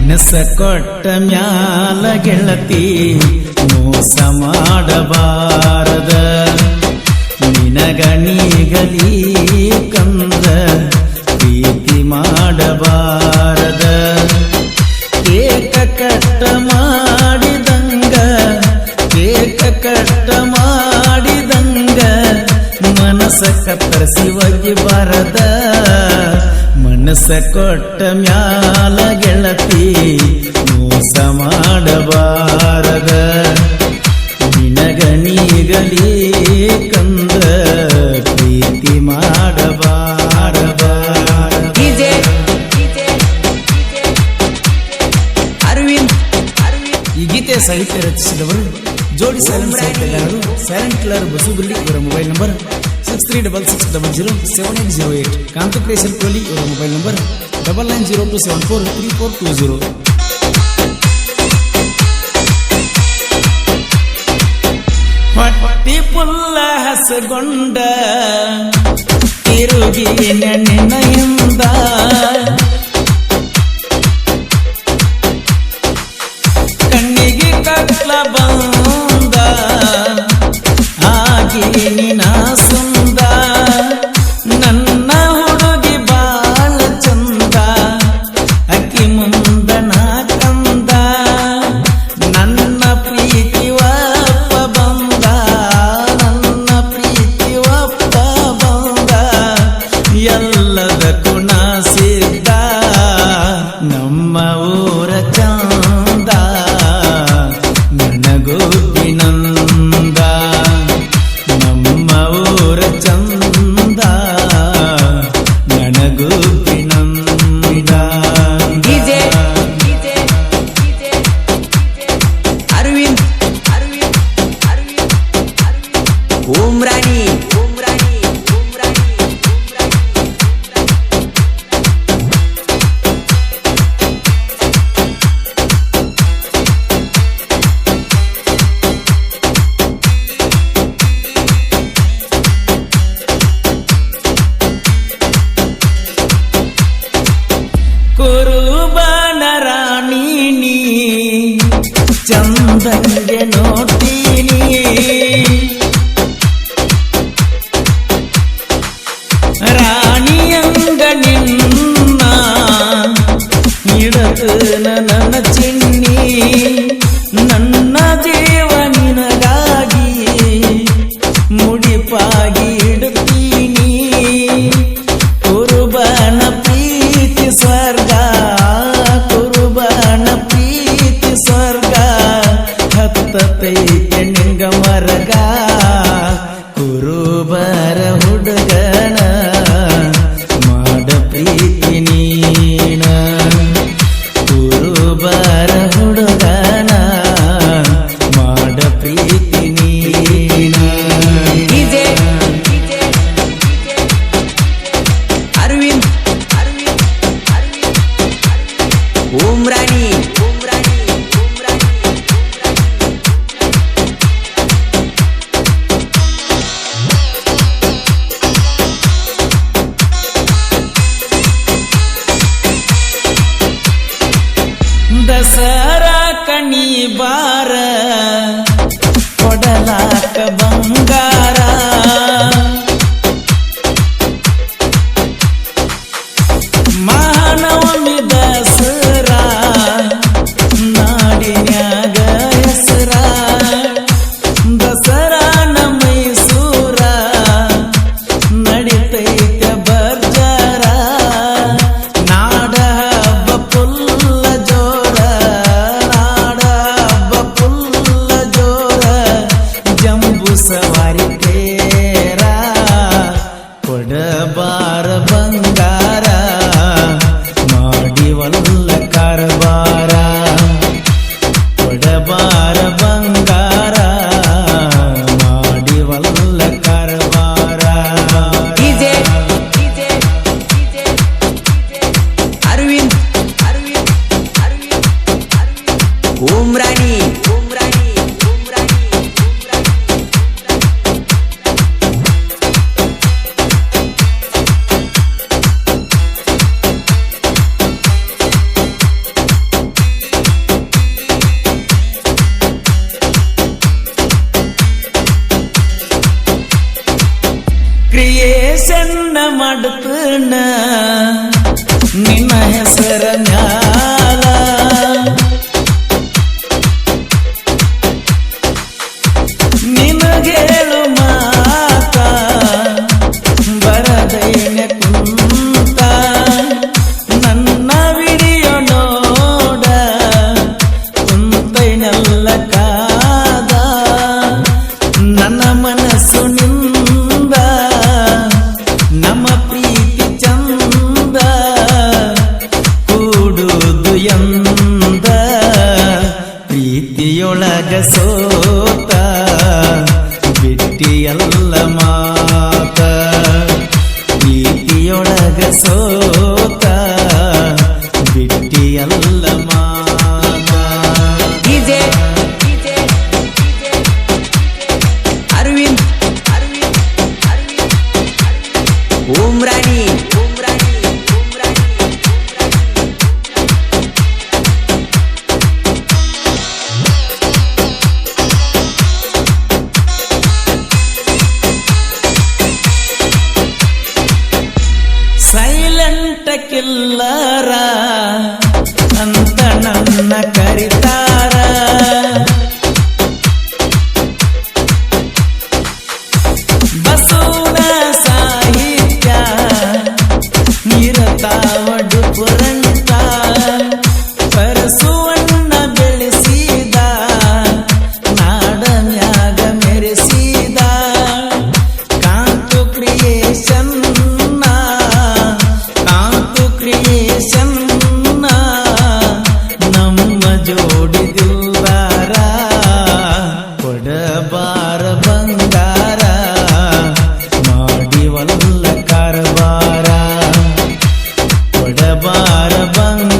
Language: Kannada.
ಮನಸ್ಸ ಕೊಟ್ಟ ಮ್ಯಾಲ ಗೆಳತಿ ಮೋಸ ಮಾಡಬಾರದ ನಿನಗಣಿಗಲಿ ಕಂದ ಪ್ರೀತಿ ಮಾಡಬಾರದ ಕೇಕ ಕಟ್ಟ ಮಾಡಿದಂಗ ಕೇಕ ಕಟ್ಟ ಮಾಡಿದಂಗ ಮನಸ್ಸ ಕತ್ತರಿಸಿ ಒಗಿಬಾರದ ಮನಸ್ಸ ಕೊಟ್ಟ ಮ್ಯಾಲ ಗೆಳತಿ ಮೋಸ ಮಾಡಬಾರದ ನಿನಗಣಿಗಲಿ ಕಂದ ಪ್ರೀತಿ ಮಾಡಬಾರದ ಈ ಗೀತೆ ಸಾಹಿತ್ಯ ರಚಿಸಿದವರು ಜೋಡಿ ಸೈಲೆಂಟ್ ಸಾಹಿತ್ಯಗಾರರು ಸೈಲೆಂಟ್ ಕಿಲ್ಲರ್ ಬಸುಗುಳ್ಳಿ ಇವರ ಮೊಬೈಲ್ ನಂಬರ್ 6366007808 ಕಾಂತ ಕ್ರಿಯೇಷನ್ ಕೋಲಿ ಇವರ ಮೊಬೈಲ್ ನಂಬರ್ 9902743420 ಹೊಟ್ಟಿ ಪುಲ್ಲ ಹಸಗೊಂಡ ತಿರುಗಿ ನೆನೆಯಿಂದ ಕಣ್ಣಿಗೆ ಕಟ್ಲ ಬಂದ ಆಗಿ ನಿನ ಸುಂದ ನನ್ನ ಹುಡುಗಿ ಬಾಳ ಚಂದ ಅಕ್ಕಿ ಮುಂದನ ಕಂದ ನನ್ನ ಪ್ರೀತಿ ಒಪ್ಪ ಬಂದ ನನ್ನ ಪ್ರೀತಿ ಒಪ್ಪ ಬಂದ ಎಲ್ಲದಕ್ಕೂ ನಾ ಸಿದ್ಧ ನಮ್ಮ ಊರ ಚಂದ ನನಗೋಪಿನಂದ ನಮ್ಮ ಊರ ಚಂದ ನನಗೋಪಿನಂದ ಉಮ್ರಾಣಿ ಕುರುಬನ ರಾಣಿನಿ ಚಂದಂಗೆ ನೋಡ್ತೀನಿ ರಾಣಿಯಂಗ ನಿನ್ನ ಇಡತು ನನ್ನ ಚಿನ್ನಿ ನನ್ನ ಜೀವ ನಿನಗಾಗಿ ಮುಡಿಪಾಗಿ ಇಡುತ್ತೀನಿ ಕುರುಬನ ಪ್ರೀತಿ ಸ್ವರ್ಗ ಕುರುಬನ ಪ್ರೀತಿ ಸ್ವರ್ಗ ಹತ್ತತೈತೆ ನಿಂಗ ಮರಗ ಕುರುಬರ ಹುಡುಗನ ಮಾಡ ಪ್ರೀತಿ ನೀನ ಕುರುಬರ ಹುಡುಗನ ಮಾಡ ಪ್ರೀತಿ ನೀನ ಉಮ್ರಾಣಿ ದಸರಾ ಕಣಿ ಬಾರ ಕೊಡಲಾಕ ಬಂಗಾರ ಮಾನವಮಿ ದಸರಾ ನಾಡಿನ್ಯಾಗ ಹೆಸರ ದಸರಾ ಮೈಸೂರ ನಡಿತೈತೆ ಬರ್ಜಾರ ನಾಡ ಹಬ್ಬ ಪುಲ್ಲ ಜೋರ ನಾಡ ಹಬ್ಬ ಪುಲ್ಲ ಜೋರ ಜಂಬೂ ಸವಾರಿ ತೇರ ಕೊಡಬಾರ ಬಂಗಾರ ಮಾಡಿವಲ್ಲ ಕಾರಬಾರ ಕೊಡಬಾರ ಬಂಗಾರ ಮಾಡಿವಲ್ಲ ಕಾರಬಾರ ಉಮ್ರಾಣಿ ರಿಲೇಶನ್ನ ಮಾಡುತ್ತನ ನಿನ್ನ ಹೆಸರ ಮ್ಯಾಲ ನಿನಗೇಳು ಮಾತ ಬರದೈನೆ ಕುಂತ ನನ್ನ ವಿಡಿಯೋ ನೋಡ ಕುಂತೈನಲ್ಲ ಕಾದ ನನ್ನ ಮನಸ್ಸು ನಿಂದ ನಮ್ಮ ಪ್ರೀತಿ ಚಂದ ಕೂಡುವುದು ಎಂದ ಪ್ರೀತಿಯೊಳಗ ಸೋತ ಬಿಟ್ಟಿಯಲ್ಲ ಮಾತ ಪ್ರೀತಿಯೊಳಗ ಸೋತ ಬಿಟ್ಟಿಯಲ್ಲ ಮಾತ ಡಿಜೆ ಅರವಿಂದ್ ಉಮ್ರಾಣಿ ಸೈಲೆಂಟ್ ಕಿಲ್ಲರ ಅಂತ ನನ್ನ ಕರಿತಾರ ಬಸವನ ಸಾಹಿತ್ಯ ನಿರತಾವಡು ಪುರಂತ ಪರಸುವನ್ನ ಬೆಳೆಸಿದ ನಾಡ ಮ್ಯಾಗ ಮೆರೆಸಿದ ಕಾಂತು ಕ್ರಿಯೇಷನ್ ನಮ್ಮ ಜೋಡಿ ದಿಲ್ದಾರ ಕೊಡಬಾರ ಬಂಗಾರ ಮಾಡಿವಲ್ಲ ಕಾರವಾರ ಕೊಡಬಾರ ಬಂಗಾರ